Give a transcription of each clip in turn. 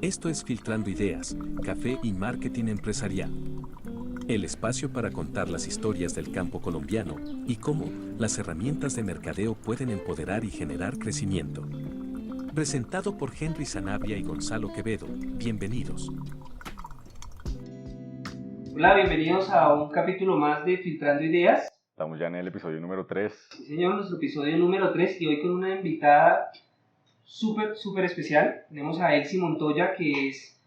Esto es Filtrando Ideas, Café y Marketing Empresarial. El espacio para contar las historias del campo colombiano y cómo las herramientas de mercadeo pueden empoderar y generar crecimiento. Presentado por Henry Sanabria y Gonzalo Quevedo. Bienvenidos. Hola, bienvenidos a un capítulo más de Filtrando Ideas. Estamos ya en el episodio número 3. Sí, señor, nuestro episodio número 3 y hoy con una invitada súper especial. Tenemos a Elsie Montoya, que es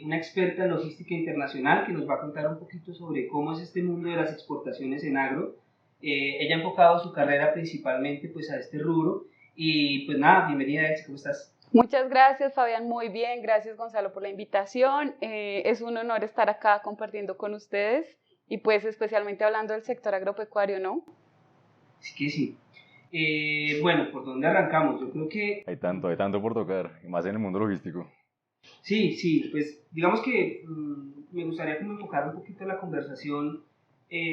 una experta en logística internacional, que nos va a contar un poquito sobre cómo es este mundo de las exportaciones en agro. Ella ha enfocado su carrera principalmente pues, a este rubro. Y pues nada, bienvenida Elsie, ¿cómo estás? Muchas gracias, Fabián, muy bien, gracias Gonzalo por la invitación. Es un honor estar acá compartiendo con ustedes y pues especialmente hablando del sector agropecuario, ¿no? Así que sí. Bueno, ¿por dónde arrancamos? Yo creo que... Hay tanto por tocar, y más en el mundo logístico. Sí, pues digamos que me gustaría como enfocar un poquito la conversación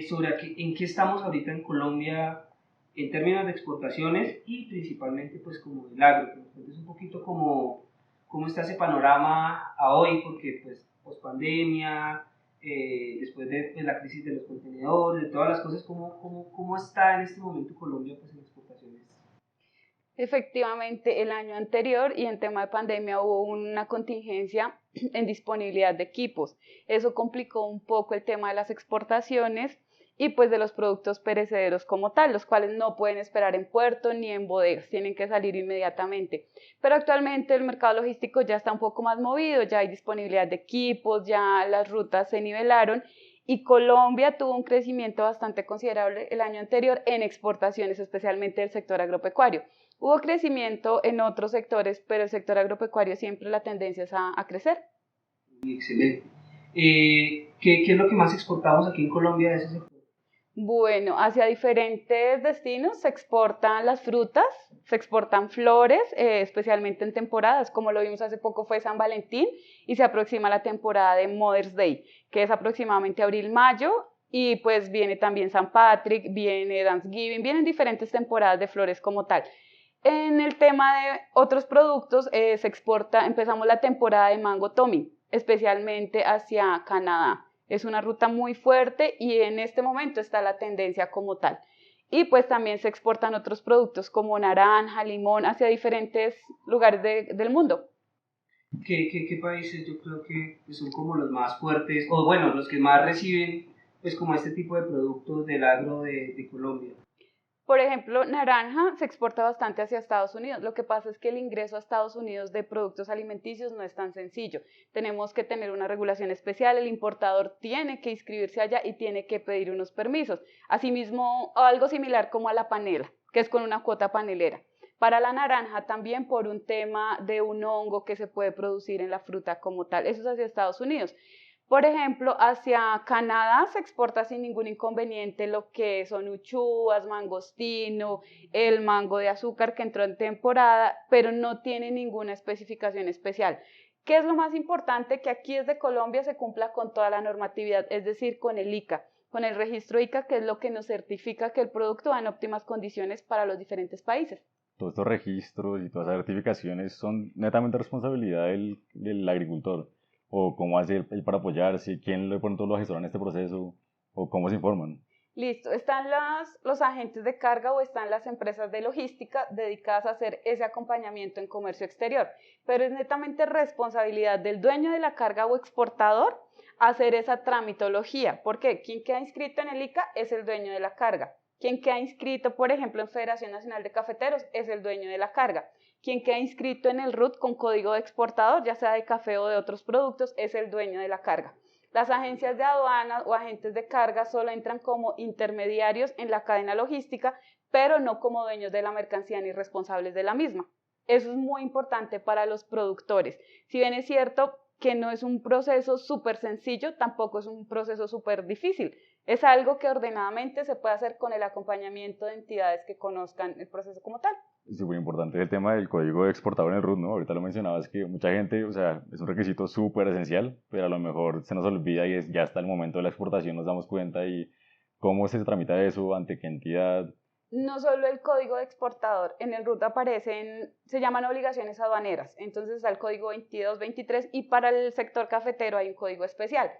sobre en qué estamos ahorita en Colombia en términos de exportaciones y principalmente pues como del agro, que nos cuentes un poquito cómo está ese panorama a hoy, porque pues post pandemia, después de la crisis de los contenedores, de todas las cosas, cómo está en este momento Colombia pues en exportaciones. Efectivamente, el año anterior y en tema de pandemia hubo una contingencia en disponibilidad de equipos. Eso complicó un poco el tema de las exportaciones y pues de los productos perecederos como tal, los cuales no pueden esperar en puerto ni en bodegas, tienen que salir inmediatamente. Pero actualmente el mercado logístico ya está un poco más movido, ya hay disponibilidad de equipos, ya las rutas se nivelaron y Colombia tuvo un crecimiento bastante considerable el año anterior en exportaciones, especialmente del sector agropecuario. Hubo crecimiento en otros sectores, pero el sector agropecuario siempre la tendencia es a crecer. Excelente. ¿Qué es lo que más exportamos aquí en Colombia de ese sector? Bueno, hacia diferentes destinos se exportan las frutas, se exportan flores, especialmente en temporadas, como lo vimos hace poco fue San Valentín y se aproxima la temporada de Mother's Day, que es aproximadamente abril-mayo, y pues viene también San Patrick, viene Thanksgiving, vienen diferentes temporadas de flores como tal. En el tema de otros productos se exporta, empezamos la temporada de mango tommy, especialmente hacia Canadá. Es una ruta muy fuerte y en este momento está la tendencia como tal. Y pues también se exportan otros productos como naranja, limón, hacia diferentes lugares del mundo. ¿Qué países yo creo que pues, son como los más fuertes, o bueno, los que más reciben pues como este tipo de productos del agro de Colombia? Por ejemplo, naranja se exporta bastante hacia Estados Unidos. Lo que pasa es que el ingreso a Estados Unidos de productos alimenticios no es tan sencillo. Tenemos que tener una regulación especial, el importador tiene que inscribirse allá y tiene que pedir unos permisos. Asimismo, algo similar como a la panela, que es con una cuota panelera. Para la naranja también por un tema de un hongo que se puede producir en la fruta como tal. Eso es hacia Estados Unidos. Por ejemplo, hacia Canadá se exporta sin ningún inconveniente lo que son uchuvas, mangostino, el mango de azúcar que entró en temporada, pero no tiene ninguna especificación especial. ¿Qué es lo más importante? Que aquí desde Colombia se cumpla con toda la normatividad, es decir, con el ICA, con el registro ICA, que es lo que nos certifica que el producto va en óptimas condiciones para los diferentes países. Todos estos registros y todas esas certificaciones son netamente responsabilidad del agricultor. O cómo hace él para apoyarse, quién de pronto lo asesora en este proceso, o cómo se informan. Listo, están los agentes de carga o están las empresas de logística dedicadas a hacer ese acompañamiento en comercio exterior, pero es netamente responsabilidad del dueño de la carga o exportador hacer esa tramitología. ¿Por qué? Quien queda inscrito en el ICA es el dueño de la carga. Quien queda inscrito, por ejemplo, en Federación Nacional de Cafeteros es el dueño de la carga. Quien queda inscrito en el RUT con código de exportador, ya sea de café o de otros productos, es el dueño de la carga. Las agencias de aduanas o agentes de carga solo entran como intermediarios en la cadena logística, pero no como dueños de la mercancía ni responsables de la misma. Eso es muy importante para los productores. Si bien es cierto que no es un proceso súper sencillo, tampoco es un proceso súper difícil. Es algo que ordenadamente se puede hacer con el acompañamiento de entidades que conozcan el proceso como tal. Es súper importante el tema del código de exportador en el RUT, ¿no? Ahorita lo mencionabas que mucha gente, o sea, es un requisito súper esencial, pero a lo mejor se nos olvida y ya hasta el momento de la exportación nos damos cuenta y ¿Cómo se tramita eso? ¿Ante qué entidad? No solo el código de exportador, en el RUT aparecen, se llaman obligaciones aduaneras, entonces está el código 2223 y para el sector cafetero hay un código especial.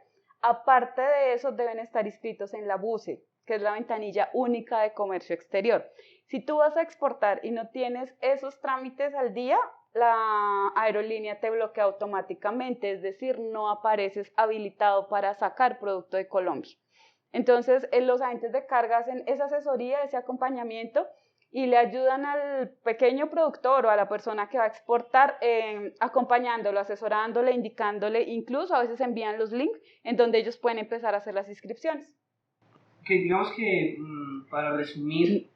Aparte de eso deben estar inscritos en la BUCE, que es la ventanilla única de comercio exterior. Si tú vas a exportar y no tienes esos trámites al día, la aerolínea te bloquea automáticamente, es decir, no apareces habilitado para sacar producto de Colombia. Entonces, los agentes de carga hacen esa asesoría, ese acompañamiento y le ayudan al pequeño productor o a la persona que va a exportar, acompañándolo, asesorándole, indicándole, incluso a veces envían los links en donde ellos pueden empezar a hacer las inscripciones. Que digamos que, para resumir,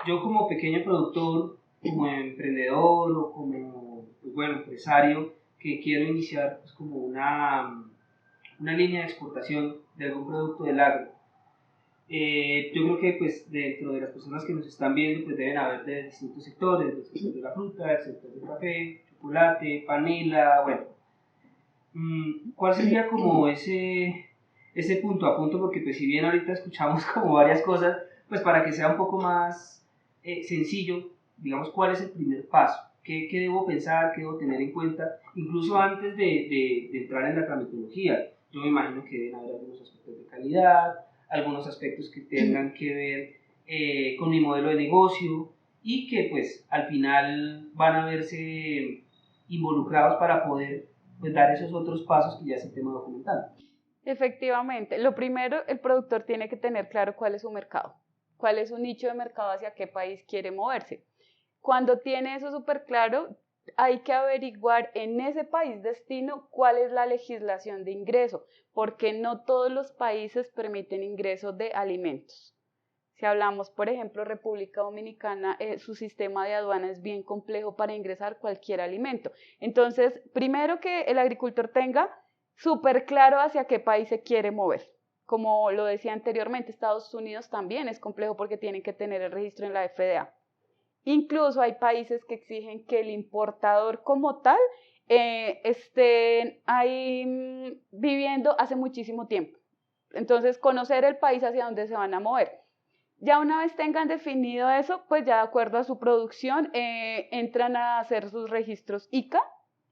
yo como pequeño productor, como emprendedor o como, pues bueno, empresario que quiero iniciar pues como una línea de exportación de algún producto del agro, yo creo que pues dentro de las personas que nos están viendo pues deben haber de distintos sectores, el sector de la fruta, el sector del café, chocolate, panela, bueno. ¿Cuál sería como ese punto a punto? Porque pues si bien ahorita escuchamos como varias cosas, pues para que sea un poco más sencillo, digamos, ¿cuál es el primer paso? ¿Qué debo pensar? ¿Qué debo tener en cuenta? Incluso antes de entrar en la tramitología, yo me imagino que deben haber algunos aspectos de calidad, algunos aspectos que tengan que ver con mi modelo de negocio y que pues al final van a verse involucrados para poder pues, dar esos otros pasos que ya es el tema documental. Efectivamente, lo primero, el productor tiene que tener claro cuál es su mercado, cuál es su nicho de mercado, hacia qué país quiere moverse. Cuando tiene eso súper claro, hay que averiguar en ese país destino cuál es la legislación de ingreso, porque no todos los países permiten ingreso de alimentos. Si hablamos, por ejemplo, República Dominicana, su sistema de aduana es bien complejo para ingresar cualquier alimento. Entonces, primero que el agricultor tenga súper claro hacia qué país se quiere mover. Como lo decía anteriormente, Estados Unidos también es complejo porque tienen que tener el registro en la FDA. Incluso hay países que exigen que el importador como tal esté ahí viviendo hace muchísimo tiempo. Entonces, conocer el país hacia donde se van a mover. Ya una vez tengan definido eso, pues ya de acuerdo a su producción, entran a hacer sus registros ICA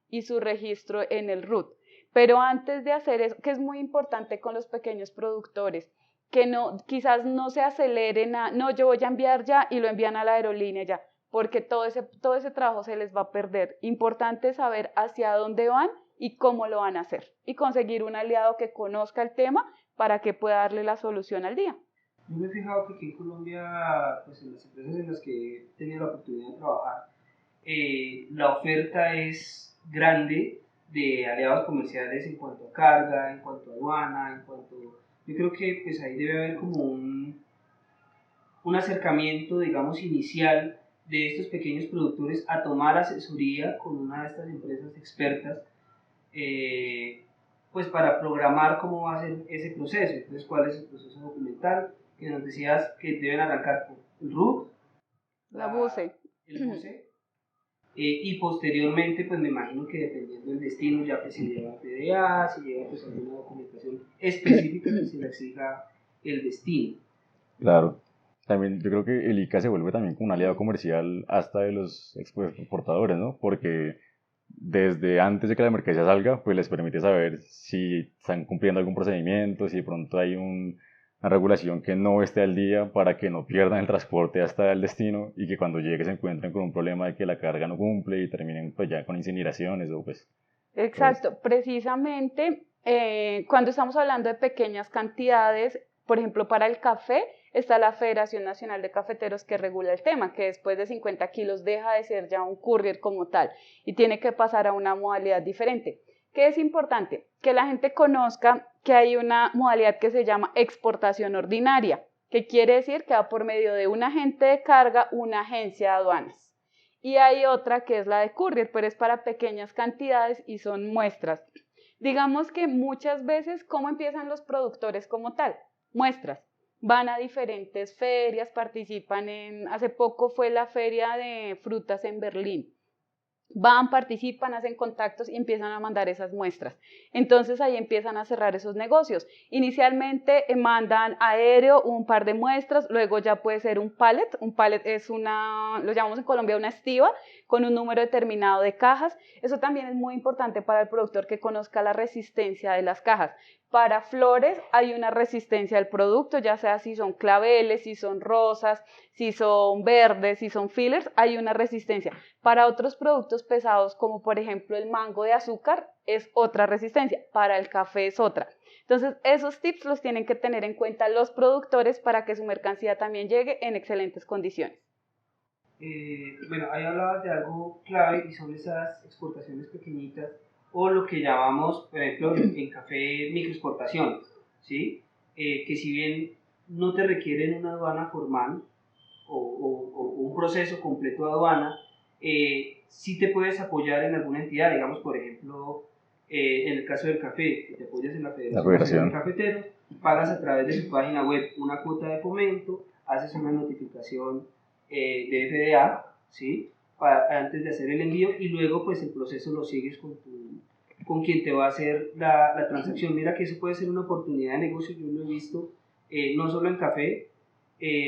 y su registro en el RUT. Pero antes de hacer eso, que es muy importante con los pequeños productores, que no, quizás no se aceleren no, yo voy a enviar ya y lo envían a la aerolínea ya, porque todo ese trabajo se les va a perder. Importante saber hacia dónde van y cómo lo van a hacer y conseguir un aliado que conozca el tema para que pueda darle la solución al día. Yo me he fijado que aquí en Colombia, pues en las empresas en las que he tenido la oportunidad de trabajar, la oferta es grande de aliados comerciales en cuanto a carga, en cuanto a aduana, en cuanto... Yo creo que pues ahí debe haber como un acercamiento, digamos, inicial de estos pequeños productores a tomar asesoría con una de estas empresas expertas, pues para programar cómo va a ser ese proceso. Entonces, ¿cuál es el proceso documental? Que nos decías que deben arrancar por el RUT, La BUCE. el BUCE, y posteriormente, pues me imagino que dependiendo del destino, ya pues si lleva PDA, si lleva pues alguna documentación específica que se le exija el destino. Claro. También yo creo que el ICA se vuelve también como un aliado comercial hasta de los exportadores, ¿no? Porque desde antes de que la mercancía salga, pues les permite saber si están cumpliendo algún procedimiento, si de pronto hay una regulación que no esté al día para que no pierdan el transporte hasta el destino y que cuando llegue se encuentren con un problema de que la carga no cumple y terminen pues ya con incineraciones o pues... Exacto, pues, precisamente cuando estamos hablando de pequeñas cantidades, por ejemplo, para el café, está la Federación Nacional de Cafeteros que regula el tema, que después de 50 kilos deja de ser ya un courier como tal y tiene que pasar a una modalidad diferente. ¿Qué es importante? Que la gente conozca que hay una modalidad que se llama exportación ordinaria, que quiere decir que va por medio de un agente de carga, una agencia de aduanas. Y hay otra que es la de courier, pero es para pequeñas cantidades y son muestras. Digamos que muchas veces, ¿cómo empiezan los productores como tal? Muestras. Van a diferentes ferias, participan hace poco fue la feria de frutas en Berlín. van, participan, hacen contactos y empiezan a mandar esas muestras. Entonces ahí empiezan a cerrar esos negocios. Inicialmente mandan aéreo un par de muestras, luego ya puede ser un pallet. Un pallet es lo llamamos en Colombia una estiva con un número determinado de cajas. Eso también es muy importante para el productor que conozca la resistencia de las cajas. Para flores hay una resistencia del producto, ya sea si son claveles, si son rosas, si son verdes, si son fillers, hay una resistencia. Para otros productos pesados, como por ejemplo el mango de azúcar, es otra resistencia. Para el café es otra. Entonces, esos tips los tienen que tener en cuenta los productores para que su mercancía también llegue en excelentes condiciones. Bueno, ahí hablabas de algo clave y son esas exportaciones pequeñitas o lo que llamamos, por ejemplo, en café microexportaciones, ¿sí? Que si bien no te requieren una aduana formal o un proceso completo de aduana, sí te puedes apoyar en alguna entidad, digamos, por ejemplo, en el caso del café, que te apoyas en la Federación Cafetero, pagas a través de su página web una cuota de fomento, haces una notificación de FDA, ¿sí? Antes de hacer el envío y luego pues el proceso lo sigues con quien te va a hacer la transacción. Mira que eso puede ser una oportunidad de negocio, yo lo he visto no solo en café,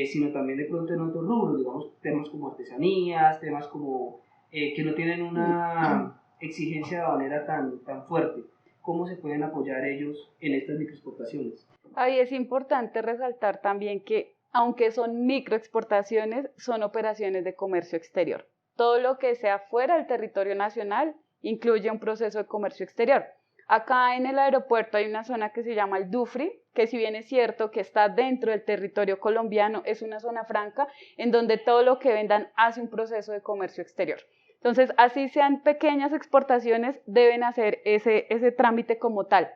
sino también de pronto en otros rubros, digamos, temas como artesanías, temas como que no tienen una exigencia aduanera tan fuerte. ¿Cómo se pueden apoyar ellos en estas microexportaciones? Ahí es importante resaltar también que aunque son microexportaciones, son operaciones de comercio exterior. Todo lo que sea fuera del territorio nacional incluye un proceso de comercio exterior. Acá en el aeropuerto hay una zona que se llama el Dufri, que si bien es cierto que está dentro del territorio colombiano, es una zona franca en donde todo lo que vendan hace un proceso de comercio exterior. Entonces, así sean pequeñas exportaciones, deben hacer ese trámite como tal.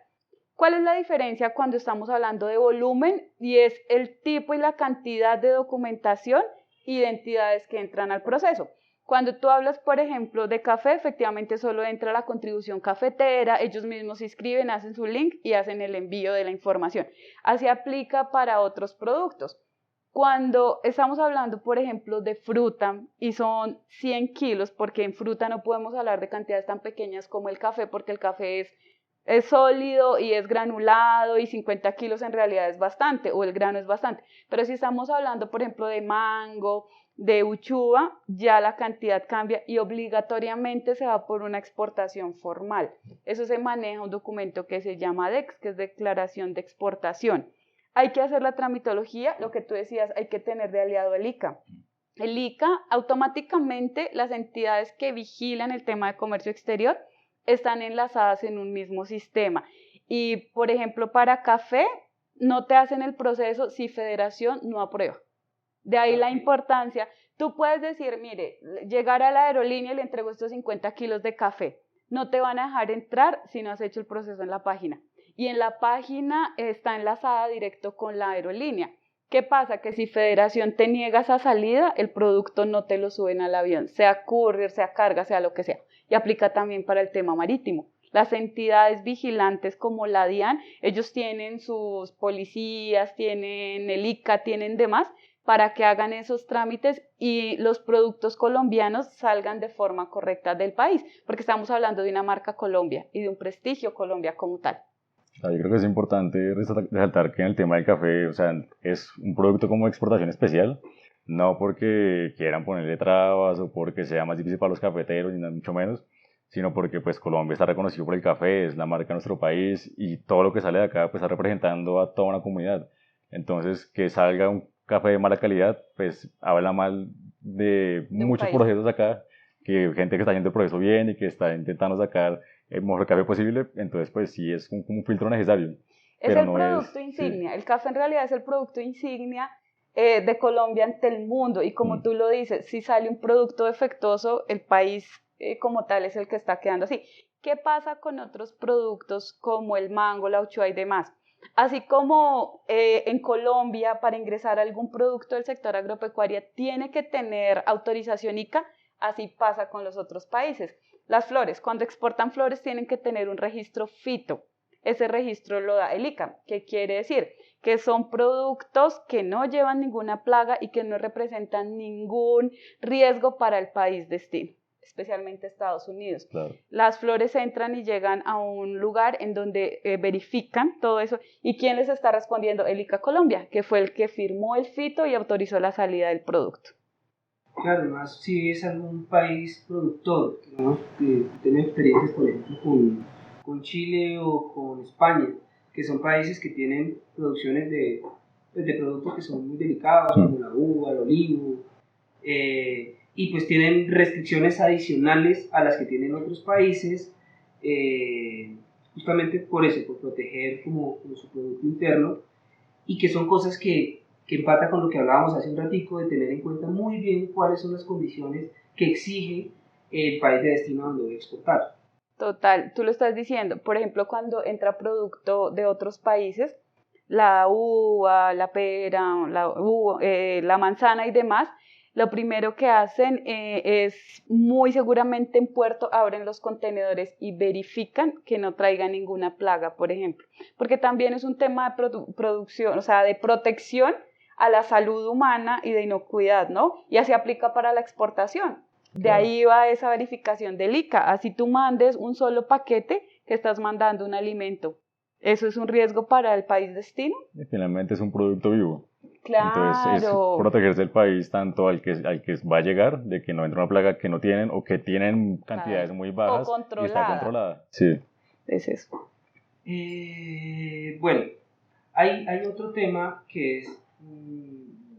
¿Cuál es la diferencia cuando estamos hablando de volumen? Y es el tipo y la cantidad de documentación y de entidades que entran al proceso. Cuando tú hablas, por ejemplo, de café, efectivamente solo entra la contribución cafetera, ellos mismos se inscriben, hacen su link y hacen el envío de la información. Así aplica para otros productos. Cuando estamos hablando, por ejemplo, de fruta y son 100 kilos, porque en fruta no podemos hablar de cantidades tan pequeñas como el café, porque el café es sólido y es granulado y 50 kilos en realidad es bastante, o el grano es bastante. Pero si estamos hablando, por ejemplo, de mango, de uchuva, ya la cantidad cambia y obligatoriamente se va por una exportación formal. Eso se maneja un documento que se llama DEX, que es Declaración de Exportación. Hay que hacer la tramitología, lo que tú decías, hay que tener de aliado el ICA. El ICA, automáticamente las entidades que vigilan el tema de comercio exterior están enlazadas en un mismo sistema. Y, por ejemplo, para café, no te hacen el proceso si Federación no aprueba. De ahí la importancia. Tú puedes decir, mire, llegar a la aerolínea y le entrego estos 50 kilos de café. No te van a dejar entrar si no has hecho el proceso en la página. Y en la página está enlazada directo con la aerolínea. ¿Qué pasa? Que si Federación te niega esa salida, el producto no te lo suben al avión, sea courier, sea carga, sea lo que sea. Y aplica también para el tema marítimo. Las entidades vigilantes como la DIAN, ellos tienen sus policías, tienen el ICA, tienen demás, para que hagan esos trámites y los productos colombianos salgan de forma correcta del país, porque estamos hablando de una marca Colombia y de un prestigio Colombia como tal. Yo creo que es importante resaltar que en el tema del café, o sea, es un producto como exportación especial, no porque quieran ponerle trabas o porque sea más difícil para los cafeteros, ni nada mucho menos, sino porque pues Colombia está reconocido por el café, es la marca de nuestro país y todo lo que sale de acá pues está representando a toda una comunidad. Entonces, que salga un café de mala calidad, pues habla mal de muchos procesos acá, que gente que está haciendo el proceso bien y que está intentando sacar el mejor café posible, entonces pues sí es un filtro necesario. Es pero el no producto insignia, sí. El café en realidad es el producto insignia de Colombia ante el mundo y como tú lo dices, si sale un producto defectuoso, el país como tal es el que está quedando así. ¿Qué pasa con otros productos como el mango, la uchuva y demás? Así como en Colombia para ingresar a algún producto del sector agropecuario tiene que tener autorización ICA, así pasa con los otros países. Las flores, cuando exportan flores tienen que tener un registro fito. Ese registro lo da el ICA, que quiere decir que son productos que no llevan ninguna plaga y que no representan ningún riesgo para el país destino. especialmente Estados Unidos. Claro. Las flores entran y llegan a un lugar en donde verifican todo eso. ¿Y quién les está respondiendo? El ICA Colombia, que fue el que firmó el fito y autorizó la salida del producto. Claro, además, si es algún país productor, digamos, que tiene experiencias, por ejemplo, con Chile o con España, que son países que tienen producciones pues, de productos que son muy delicados, como la uva, el olivo, y pues tienen restricciones adicionales a las que tienen otros países, justamente por eso, por proteger como su producto interno, y que son cosas que empata con lo que hablábamos hace un ratico, de tener en cuenta muy bien cuáles son las condiciones que exige el país de destino donde voy a exportar. Total, tú lo estás diciendo. Por ejemplo, cuando entra producto de otros países, la uva, la pera, la manzana y demás, lo primero que hacen es muy seguramente en puerto abren los contenedores y verifican que no traiga ninguna plaga, por ejemplo, porque también es un tema de producción, o sea, de protección a la salud humana y de inocuidad, ¿no? Y así aplica para la exportación. De ahí va esa verificación del ICA. Así tú mandes un solo paquete que estás mandando un alimento. ¿Eso es un riesgo para el país destino? Y finalmente es un producto vivo. Claro. Entonces es protegerse el país tanto al que va a llegar, de que no entre una plaga que no tienen o que tienen cantidades muy bajas y está controlada. Sí. Es eso. Bueno, hay otro tema que es,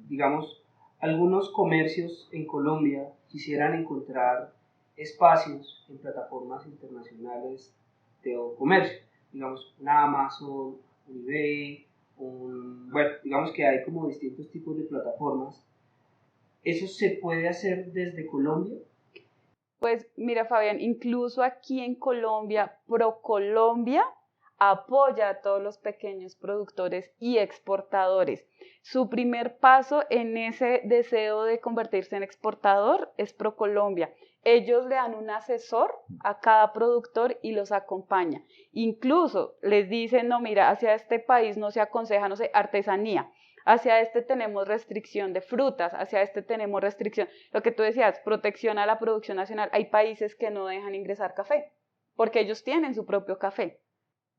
digamos, algunos comercios en Colombia quisieran encontrar espacios en plataformas internacionales de comercio, digamos, una Amazon, un eBay, bueno, digamos que hay como distintos tipos de plataformas. ¿Eso se puede hacer desde Colombia? Pues mira, Fabián, incluso aquí en Colombia, ProColombia apoya a todos los pequeños productores y exportadores. Su primer paso en ese deseo de convertirse en exportador es ProColombia. Ellos le dan un asesor a cada productor y los acompaña. Incluso les dicen, no, mira, hacia este país no se aconseja, no sé, artesanía. Hacia este tenemos restricción de frutas, hacia este tenemos restricción, lo que tú decías, protección a la producción nacional. Hay países que no dejan ingresar café, porque ellos tienen su propio café.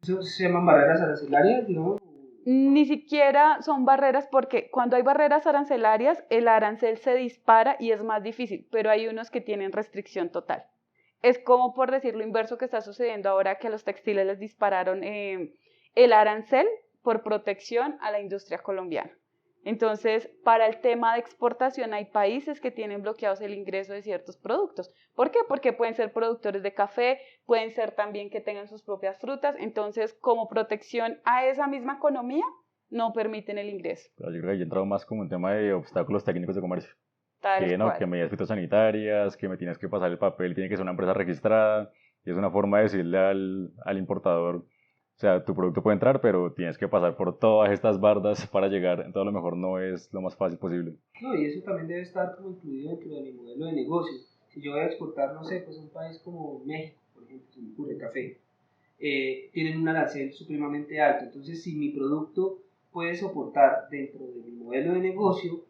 ¿Eso se llaman barreras arancelarias, digamos? Ni siquiera son barreras porque cuando hay barreras arancelarias, el arancel se dispara y es más difícil, pero hay unos que tienen restricción total. Es como por decir lo inverso que está sucediendo ahora que a los textiles les dispararon el arancel por protección a la industria colombiana. Entonces, para el tema de exportación hay países que tienen bloqueados el ingreso de ciertos productos. ¿Por qué? Porque pueden ser productores de café, pueden ser también que tengan sus propias frutas. Entonces, como protección a esa misma economía, no permiten el ingreso. Pero yo creo que ahí he entrado más como un tema de obstáculos técnicos de comercio. Tal Que no, cual. que medidas fitosanitarias, que me tienes que pasar el papel, tiene que ser una empresa registrada. Y es una forma de decirle al importador, o sea, tu producto puede entrar, pero tienes que pasar por todas estas bardas para llegar. Entonces, a lo mejor no es lo más fácil posible. No, y eso también debe estar como incluido dentro de mi modelo de negocio. Si yo voy a exportar, no sé, pues a un país como México, por ejemplo, se me ocurre café, tienen un arancel supremamente alto. Entonces, si mi producto puede soportar dentro de mi modelo de negocio,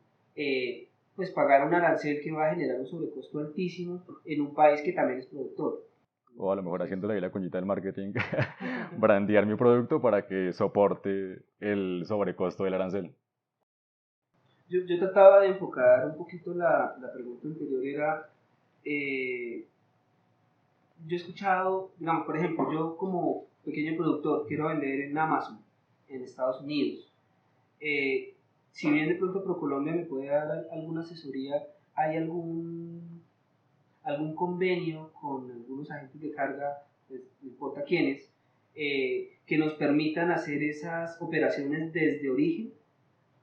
pues pagar un arancel que va a generar un sobrecosto altísimo en un país que también es productor. O a lo mejor haciéndole ahí la cuñita del marketing, brandear mi producto para que soporte el sobrecosto del arancel. Yo trataba de enfocar un poquito la pregunta anterior, era, yo he escuchado, digamos, por ejemplo, yo como pequeño productor quiero vender en Amazon, en Estados Unidos. Si bien de pronto ProColombia me puede dar alguna asesoría, ¿hay algún convenio con algunos agentes de carga, pues, no importa quiénes, que nos permitan hacer esas operaciones desde origen?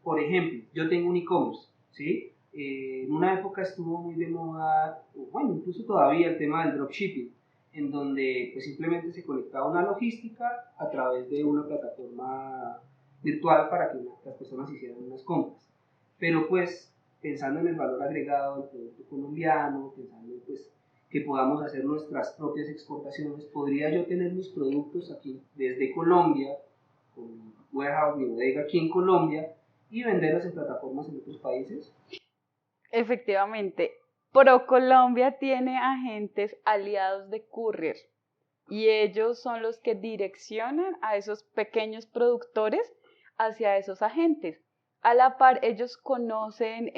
Por ejemplo, yo tengo un e-commerce, ¿sí? En una época estuvo muy de moda, bueno, incluso todavía el tema del dropshipping, en donde pues simplemente se conectaba una logística a través de una plataforma virtual para que las personas hicieran unas compras. Pero pues pensando en el valor agregado del producto colombiano, pensando pues que podamos hacer nuestras propias exportaciones, podría yo tener mis productos aquí desde Colombia, con warehouse, mi bodega aquí en Colombia, y venderlos en plataformas en otros países. Efectivamente, ProColombia tiene agentes aliados de courier y ellos son los que direccionan a esos pequeños productores hacia esos agentes. A la par, ellos conocen,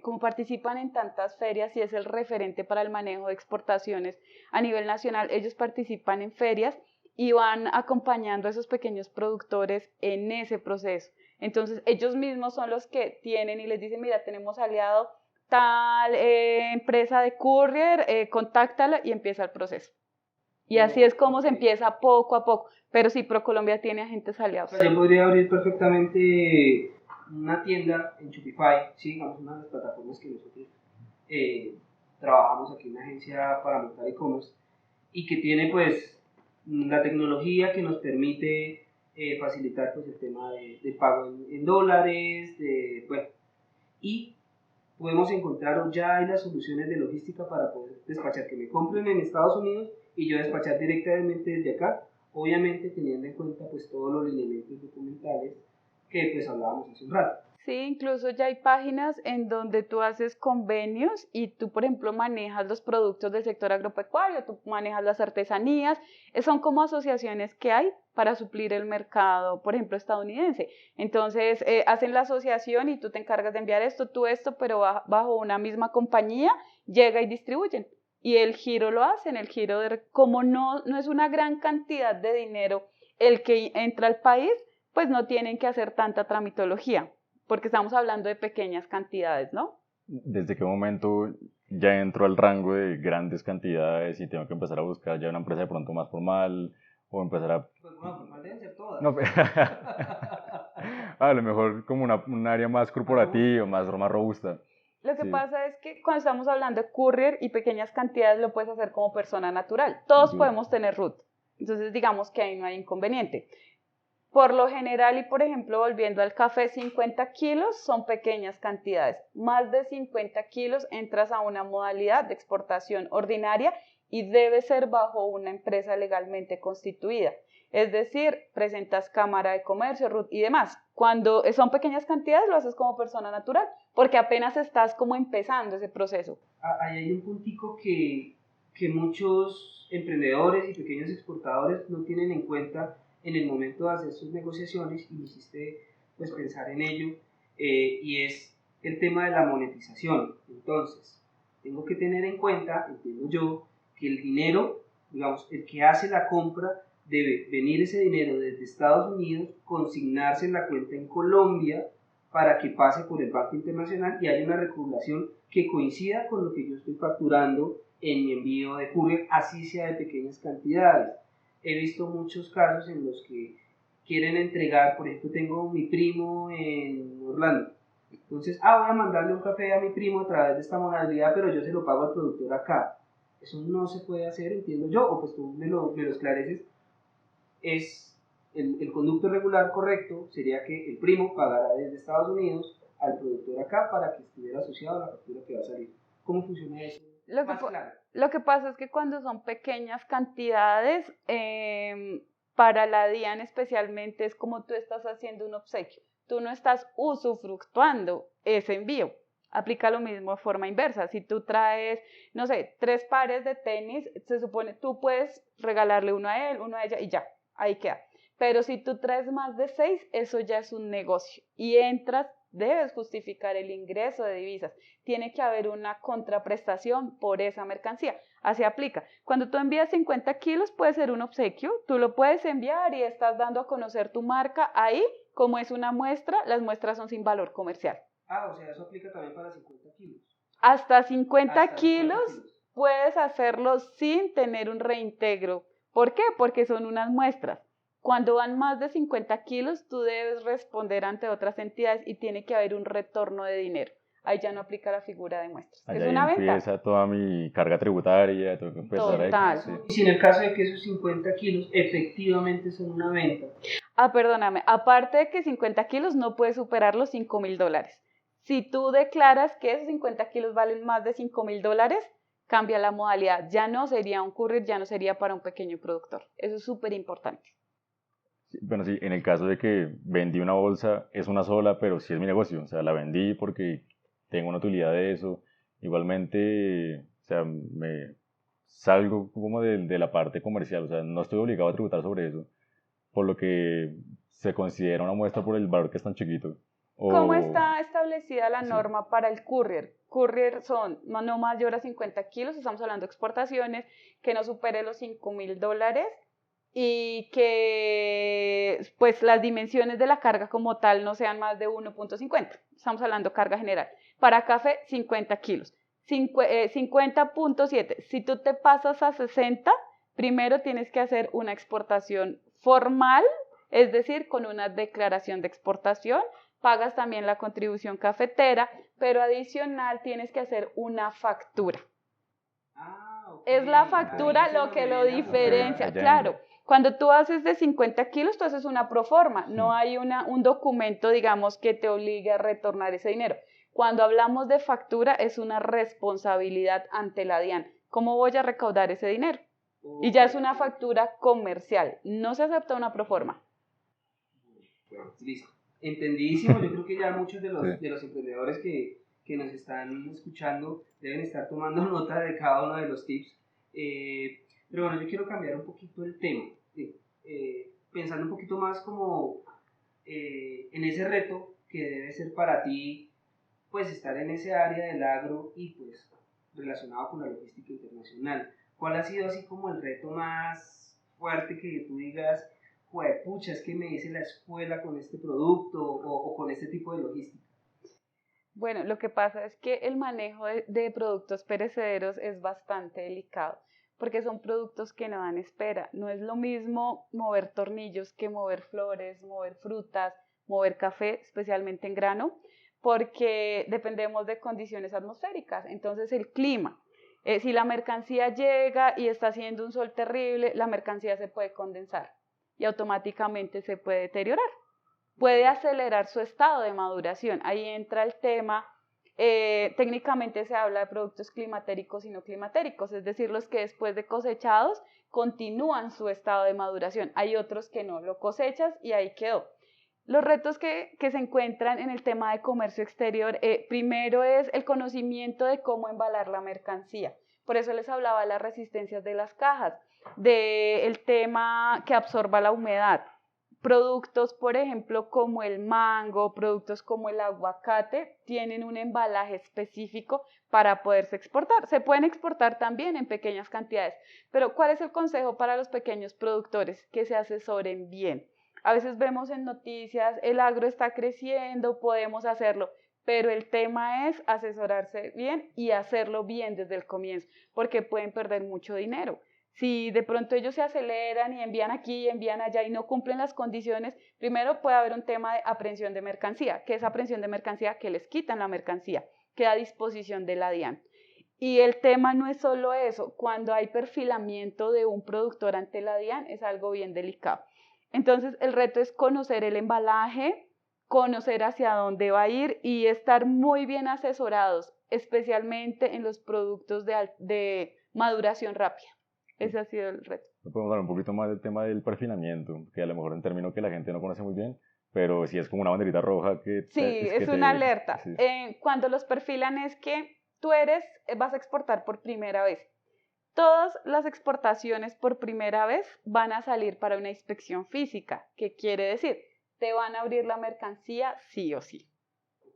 como participan en tantas ferias y es el referente para el manejo de exportaciones a nivel nacional, ellos participan en ferias y van acompañando a esos pequeños productores en ese proceso. Entonces, ellos mismos son los que tienen y les dicen, mira, tenemos aliado tal empresa de courier, contáctala y empieza el proceso. Y así es como se empieza poco a poco. Pero sí, ProColombia tiene agentes aliados. O sea, yo podría abrir perfectamente una tienda en Shopify, sí, digamos, una de las plataformas que nosotros trabajamos aquí en una agencia para montar e-commerce y que tiene pues la tecnología que nos permite facilitar pues el tema de pago en dólares, bueno, y podemos encontrar o ya hay las soluciones de logística para poder despachar, que me compren en Estados Unidos y yo despachar directamente desde acá, obviamente teniendo en cuenta pues todos los lineamientos documentales que pues hablábamos hace un rato. Sí, incluso ya hay páginas en donde tú haces convenios y tú, por ejemplo, manejas los productos del sector agropecuario, tú manejas las artesanías, son como asociaciones que hay para suplir el mercado, por ejemplo, estadounidense. Entonces, hacen la asociación y tú te encargas de enviar esto, tú esto, pero bajo una misma compañía, llega y distribuyen. Y el giro lo hacen, el giro como no es una gran cantidad de dinero el que entra al país, pues no tienen que hacer tanta tramitología, porque estamos hablando de pequeñas cantidades, ¿no? ¿Desde qué momento ya entro al rango de grandes cantidades y tengo que empezar a buscar ya una empresa de pronto más formal o empezar a... Pues bueno, formal deben ser todas. No, a lo mejor como un área más corporativa, más robusta. Lo que Sí. pasa es que cuando estamos hablando de courier y pequeñas cantidades lo puedes hacer como persona natural. Todos Sí. podemos tener root. Entonces digamos que ahí no hay inconveniente. Por lo general, y por ejemplo, volviendo al café, 50 kilos son pequeñas cantidades. Más de 50 kilos entras a una modalidad de exportación ordinaria y debe ser bajo una empresa legalmente constituida. Es decir, presentas cámara de comercio, RUT y demás. Cuando son pequeñas cantidades lo haces como persona natural, porque apenas estás como empezando ese proceso. Ahí hay un puntico que muchos emprendedores y pequeños exportadores no tienen en cuenta en el momento de hacer sus negociaciones, y me hiciste pues pensar en ello, y es el tema de la monetización. Entonces, tengo que tener en cuenta, entiendo yo, que el dinero, digamos, el que hace la compra, debe venir ese dinero desde Estados Unidos, consignarse en la cuenta en Colombia para que pase por el Banco Internacional y haya una recuperación que coincida con lo que yo estoy facturando en mi envío de courier, así sea de pequeñas cantidades. He visto muchos casos en los que quieren entregar, por ejemplo, tengo mi primo en Orlando, entonces, voy a mandarle un café a mi primo a través de esta modalidad, pero yo se lo pago al productor acá. Eso no se puede hacer, entiendo yo, o pues tú me lo esclareces. Es el conducto regular correcto sería que el primo pagara desde Estados Unidos al productor acá para que estuviera asociado a la factura que va a salir. ¿Cómo funciona eso? Lo que pasa es que cuando son pequeñas cantidades, para la DIAN especialmente es como tú estás haciendo un obsequio. Tú no estás usufructuando ese envío. Aplica lo mismo de forma inversa. Si tú traes, no sé, 3 pares de tenis, se supone tú puedes regalarle uno a él, uno a ella y ya, ahí queda. Pero si tú traes más de 6, eso ya es un negocio y entras, debes justificar el ingreso de divisas. Tiene que haber una contraprestación por esa mercancía. Así aplica. Cuando tú envías 50 kilos puede ser un obsequio, tú lo puedes enviar y estás dando a conocer tu marca ahí. Como es una muestra, las muestras son sin valor comercial. O sea, eso aplica también para 50 kilos. Hasta 50 kilos puedes hacerlo sin tener un reintegro. ¿Por qué? Porque son unas muestras. Cuando van más de 50 kilos, tú debes responder ante otras entidades y tiene que haber un retorno de dinero. Ahí ya no aplica la figura de muestras. Allá es una empieza venta. Toda mi carga tributaria, tengo que empezar Total. ahí. Sí. Y si en el caso de que esos 50 kilos efectivamente son una venta. Perdóname, aparte de que 50 kilos no puedes superar los $5,000. Si tú declaras que esos 50 kilos valen más de $5,000, cambia la modalidad. Ya no sería un courier, ya no sería para un pequeño productor. Eso es súper importante. Bueno, sí, en el caso de que vendí una bolsa, es una sola, pero sí es mi negocio. O sea, la vendí porque tengo una utilidad de eso Igualmente, o sea, me salgo como de la parte comercial, o sea, no estoy obligado a tributar sobre eso, por lo que se considera una muestra por el valor que es tan chiquito. ¿Cómo O, está establecida la sí, norma para el courier? Courier son no mayor a 50 kilos, estamos hablando de exportaciones, que no supere los $5.000 y que pues las dimensiones de la carga como tal no sean más de 1.50. Estamos hablando de carga general. Para café, 50 kilos. 50.7. Si tú te pasas a 60, primero tienes que hacer una exportación formal, es decir, con una declaración de exportación. Pagas también la contribución cafetera, pero adicional tienes que hacer una factura. Ok. Es la Ahí factura eso lo lo que lo deben apuntar. diferencia. allá en, Claro, cuando tú haces de 50 kilos, tú haces una proforma. No hmm, hay un documento, digamos, que te obligue a retornar ese dinero. Cuando hablamos de factura, es una responsabilidad ante la DIAN. ¿Cómo voy a recaudar ese dinero? Y Ok, ya es una ok. factura comercial. No se acepta una proforma. Bueno, listo. Entendidísimo. Yo creo que ya muchos sí. de los emprendedores que nos están escuchando deben estar tomando nota de cada uno de los tips. Pero bueno, yo quiero cambiar un poquito el tema. ¿Sí? Pensando un poquito más como en ese reto que debe ser para ti, pues estar en ese área del agro y pues relacionado con la logística internacional. ¿Cuál ha sido así como el reto más fuerte que tú digas, pucha, es que me hice la escuela con este producto o con este tipo de logística? Bueno, lo que pasa es que el manejo de productos perecederos es bastante delicado, porque son productos que no dan espera. No es lo mismo mover tornillos que mover flores, mover frutas, mover café, especialmente en grano, porque dependemos de condiciones atmosféricas. Entonces, el clima. Si la mercancía llega y está haciendo un sol terrible, la mercancía se puede condensar y automáticamente se puede deteriorar, puede acelerar su estado de maduración. Ahí entra el tema, técnicamente se habla de productos climatéricos y no climatéricos, es decir, los que después de cosechados continúan su estado de maduración. Hay otros que no, lo cosechas y ahí quedó. Los retos que se encuentran en el tema de comercio exterior, primero es el conocimiento de cómo embalar la mercancía. Por eso les hablaba de las resistencias de las cajas, del tema que absorba la humedad. Productos, por ejemplo, como el mango, productos como el aguacate, tienen un embalaje específico para poderse exportar. Se pueden exportar también en pequeñas cantidades, pero ¿cuál es el consejo para los pequeños productores? Que se asesoren bien. A veces vemos en noticias, el agro está creciendo, podemos hacerlo, pero el tema es asesorarse bien y hacerlo bien desde el comienzo, porque pueden perder mucho dinero. Si de pronto ellos se aceleran y envían aquí y envían allá y no cumplen las condiciones, primero puede haber un tema de aprehensión de mercancía. ¿Qué es aprehensión de mercancía? Que les quitan la mercancía, queda a disposición de la DIAN. Y el tema no es solo eso, cuando hay perfilamiento de un productor ante la DIAN es algo bien delicado. Entonces el reto es conocer el embalaje, conocer hacia dónde va a ir y estar muy bien asesorados, especialmente en los productos de maduración rápida. Ese ha sido el reto. Podemos hablar un poquito más del tema del perfilamiento, que a lo mejor es un término que la gente no conoce muy bien, pero sí es como una banderita roja Sí, es que es una te... alerta. Sí, Cuando los perfilan es que vas a exportar por primera vez. Todas las exportaciones por primera vez van a salir para una inspección física. ¿Qué quiere decir? Te van a abrir la mercancía sí o sí.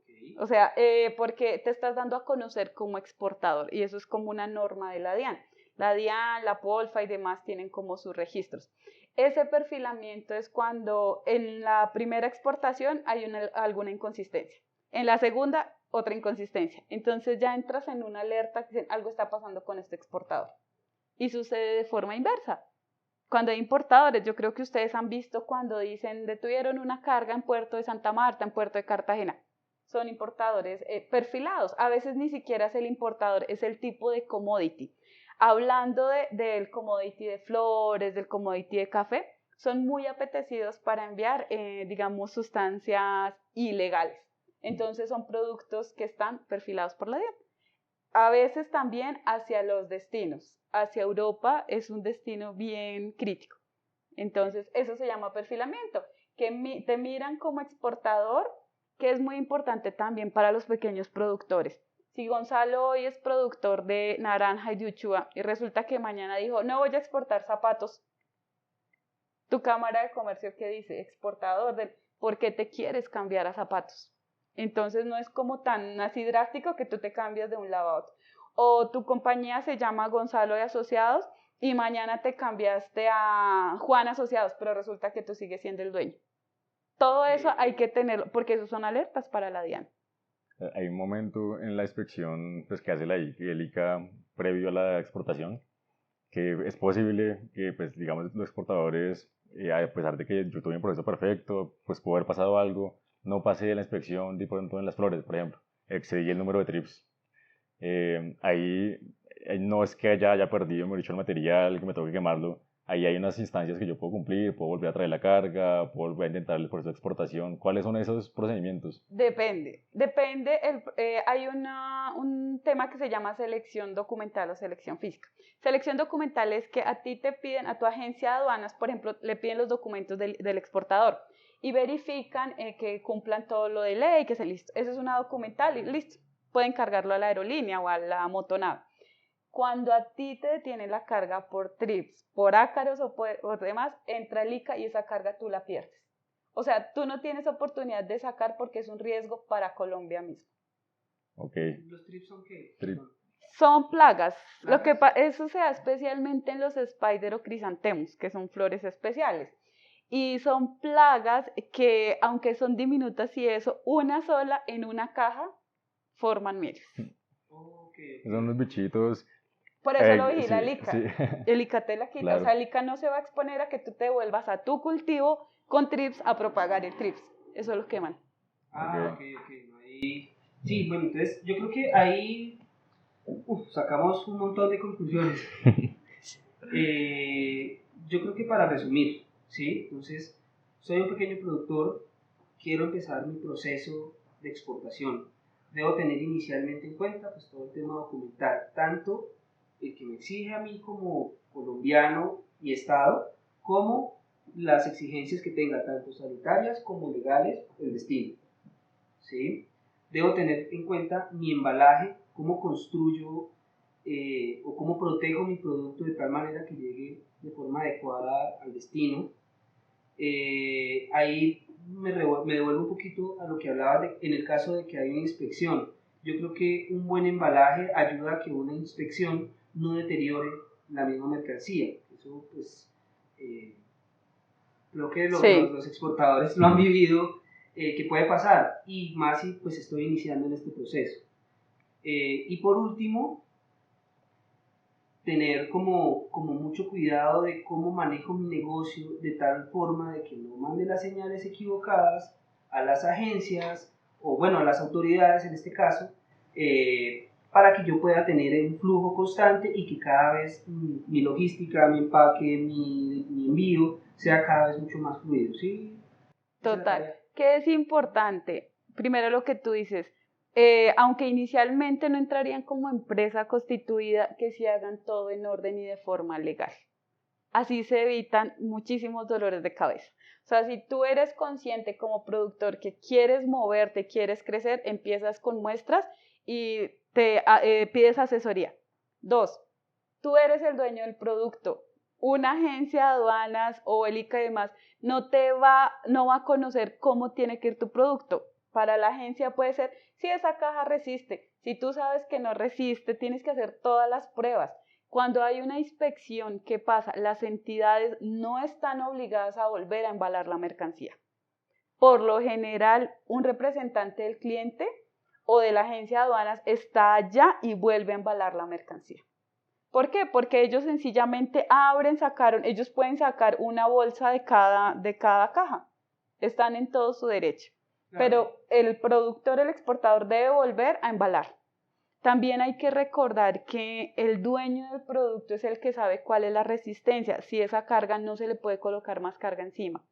Okay. O sea, porque te estás dando a conocer como exportador y eso es como una norma de la DIAN. La DIAN, la POLFA y demás tienen como sus registros. Ese perfilamiento es cuando en la primera exportación hay alguna inconsistencia. En la segunda, otra inconsistencia. Entonces ya entras en una alerta que algo está pasando con este exportador. Y sucede de forma inversa. Cuando hay importadores, yo creo que ustedes han visto cuando dicen detuvieron una carga en Puerto de Santa Marta, en Puerto de Cartagena. Son importadores perfilados. A veces ni siquiera es el importador, es el tipo de commodity. Hablando del commodity de flores, del commodity de café, son muy apetecidos para enviar, digamos, sustancias ilegales. Entonces son productos que están perfilados por la DIAN. A veces también hacia los destinos. Hacia Europa es un destino bien crítico. Entonces, eso se llama perfilamiento, que te miran como exportador, que es muy importante también para los pequeños productores. Si Gonzalo hoy es productor de naranja y de uchuva y resulta que mañana dijo, no voy a exportar zapatos, tu Cámara de Comercio, ¿qué dice? Exportador, ¿por qué te quieres cambiar a zapatos? Entonces no es como tan así drástico que tú te cambias de un lado a otro. O tu compañía se llama Gonzalo y Asociados y mañana te cambiaste a Juan Asociados, pero resulta que tú sigues siendo el dueño. Todo eso hay que tenerlo, porque esos son alertas para la DIAN. Hay un momento en la inspección pues, que hace el ICA previo a la exportación, que es posible que, pues, digamos, los exportadores, a pesar de que yo tuve un proceso perfecto, pues pudo haber pasado algo, no pasé la inspección de pronto en las flores, por ejemplo, excedí el número de trips. Ahí no es que haya perdido, me he dicho, el material, que me tengo que quemarlo. Ahí hay unas instancias que yo puedo cumplir, puedo volver a traer la carga, puedo volver a intentar el proceso de exportación. ¿Cuáles son esos procedimientos? Depende. Hay un tema que se llama selección documental o selección física. Selección documental es que a ti te piden, a tu agencia de aduanas, por ejemplo, le piden los documentos del exportador y verifican que cumplan todo lo de ley, que esté listo. Eso es una documental y listo. Pueden cargarlo a la aerolínea o a la motonave. Cuando a ti te detiene la carga por trips, por ácaros o por demás, entra el ICA y esa carga tú la pierdes. O sea, tú no tienes oportunidad de sacar porque es un riesgo para Colombia mismo. Ok. ¿Los trips son qué? Son plagas. Eso se da especialmente en los spider o crisantemus, que son flores especiales. Y son plagas que, aunque son diminutas y eso, una sola en una caja forman mieles. Son unos bichitos. Por eso lo vigila el ICA. Sí. El ICA te la quita. Claro. O sea, el ICA no se va a exponer a que tú te vuelvas a tu cultivo con trips a propagar el trips. Eso lo queman. Ok. Ahí... Sí, bueno, entonces yo creo que ahí sacamos un montón de conclusiones. Yo creo que para resumir, ¿sí? Entonces, soy un pequeño productor, quiero empezar mi proceso de exportación. Debo tener inicialmente en cuenta pues, todo el tema documental, tanto el que me exige a mí como colombiano y Estado, como las exigencias que tenga tanto sanitarias como legales el destino. ¿Sí? Debo tener en cuenta mi embalaje, cómo construyo o cómo protejo mi producto de tal manera que llegue de forma adecuada al destino. Ahí me devuelvo un poquito a lo que hablaba en el caso de que hay una inspección. Yo creo que un buen embalaje ayuda a que una inspección no deteriore la misma mercancía. Eso pues creo que los exportadores lo han vivido, que puede pasar, y más si pues estoy iniciando en este proceso. Y por último, tener como mucho cuidado de cómo manejo mi negocio de tal forma de que no mande las señales equivocadas a las agencias o bueno a las autoridades en este caso, para que yo pueda tener un flujo constante y que cada vez mi logística, mi empaque, mi envío sea cada vez mucho más fluido, ¿sí? Total, que es importante, primero lo que tú dices, aunque inicialmente no entrarían como empresa constituida, que sí hagan todo en orden y de forma legal. Así se evitan muchísimos dolores de cabeza. O sea, si tú eres consciente como productor que quieres moverte, quieres crecer, empiezas con muestras y te pides asesoría. 2, tú eres el dueño del producto. Una agencia de aduanas o el ICA y demás no va a conocer cómo tiene que ir tu producto. Para la agencia puede ser, si esa caja resiste, si tú sabes que no resiste, tienes que hacer todas las pruebas. Cuando hay una inspección, ¿qué pasa? Las entidades no están obligadas a volver a embalar la mercancía. Por lo general, un representante del cliente o de la agencia de aduanas está allá y vuelve a embalar la mercancía. ¿Por qué? Porque ellos sencillamente ellos pueden sacar una bolsa de cada caja. Están en todo su derecho. Claro. Pero el productor, el exportador debe volver a embalar. También hay que recordar que el dueño del producto es el que sabe cuál es la resistencia. Si esa carga no se le puede colocar más carga encima.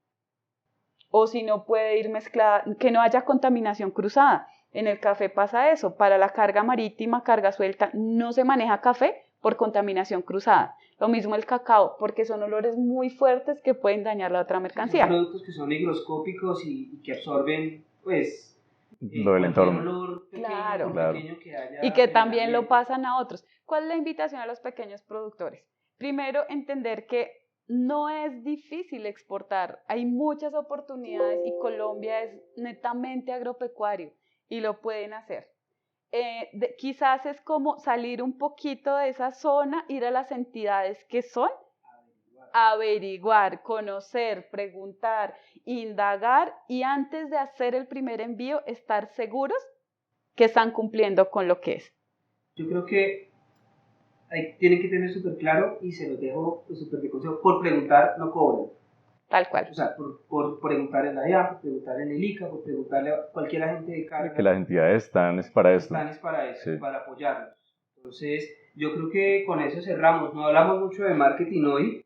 O si no puede ir mezclada, que no haya contaminación cruzada. En el café pasa eso. Para la carga marítima, carga suelta, no se maneja café por contaminación cruzada. Lo mismo el cacao, porque son olores muy fuertes que pueden dañar la otra mercancía. Son productos que son higroscópicos y que absorben, pues, Lo del cualquier entorno. olor pequeño, Claro. por Claro. pequeño que haya Y que en el también lo ambiente. pasan a otros. ¿Cuál es la invitación a los pequeños productores? Primero, entender que no es difícil exportar, hay muchas oportunidades y Colombia es netamente agropecuario y lo pueden hacer. Quizás es como salir un poquito de esa zona, ir a las entidades que son, averiguar, conocer, preguntar, indagar y antes de hacer el primer envío estar seguros que están cumpliendo con lo que es. Yo creo que tienen que tener súper claro, y se los dejo súper de consejo, por preguntar no cobran. Tal cual. O sea, por preguntar en la IAM, por preguntar en el ICA, por preguntarle a cualquier agente de carga. Que las entidades están es para esto. Están es para eso, Sí. para apoyarnos. Entonces, yo creo que con eso cerramos. No hablamos mucho de marketing hoy.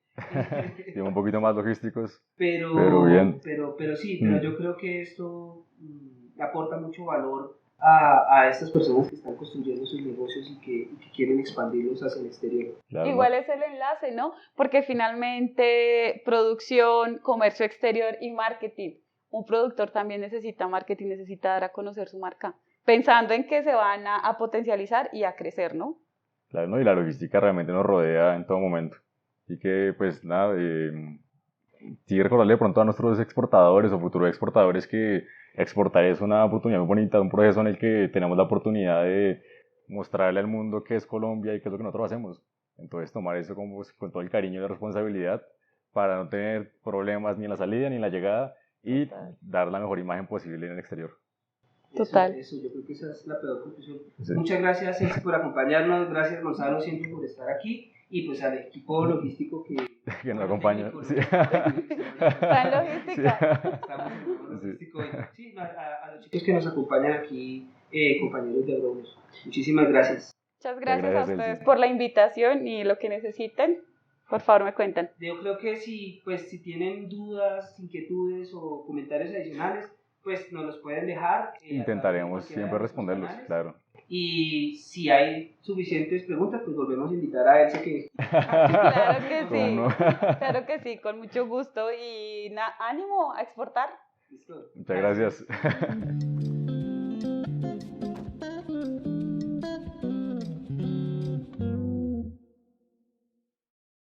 Y un poquito más logísticos. Pero bien. Pero sí, pero yo creo que esto aporta mucho valor a estas personas que están construyendo sus negocios y que quieren expandirlos hacia el exterior. Claro, Igual ¿no? es el enlace, ¿no? Porque finalmente producción, comercio exterior y marketing. Un productor también necesita marketing, necesita dar a conocer su marca, pensando en que se van a potencializar y a crecer, ¿no? Claro, ¿no? Y la logística realmente nos rodea en todo momento. Así que, pues nada, sí recordarle de pronto a nuestros exportadores o futuros exportadores que exportar es una oportunidad muy bonita, un proceso en el que tenemos la oportunidad de mostrarle al mundo qué es Colombia y qué es lo que nosotros hacemos. Entonces tomar eso con todo el cariño y la responsabilidad para no tener problemas ni en la salida ni en la llegada y Total. dar la mejor imagen posible en el exterior. Total. Eso, yo creo que esa es la peor conclusión. Sí. Muchas gracias, Celsi, por acompañarnos. Gracias, Gonzalo, siempre por estar aquí. Y pues al equipo logístico Que nos acompaña. Sí. Está en logística. Estamos en el logístico. Sí, a los chicos que nos acompañan aquí, compañeros de Agronos. Muchísimas gracias. Muchas gracias a Gracias, ustedes Elsie. por la invitación y lo que necesiten, por favor me cuentan. Yo creo que si tienen dudas, inquietudes o comentarios adicionales, pues nos los pueden dejar. Intentaremos siempre responderlos, claro. Y si hay suficientes preguntas, pues volvemos a invitar a Elsa que... Claro que ¿Cómo sí, no? claro que sí, con mucho gusto y ánimo a exportar. Listo. Muchas gracias.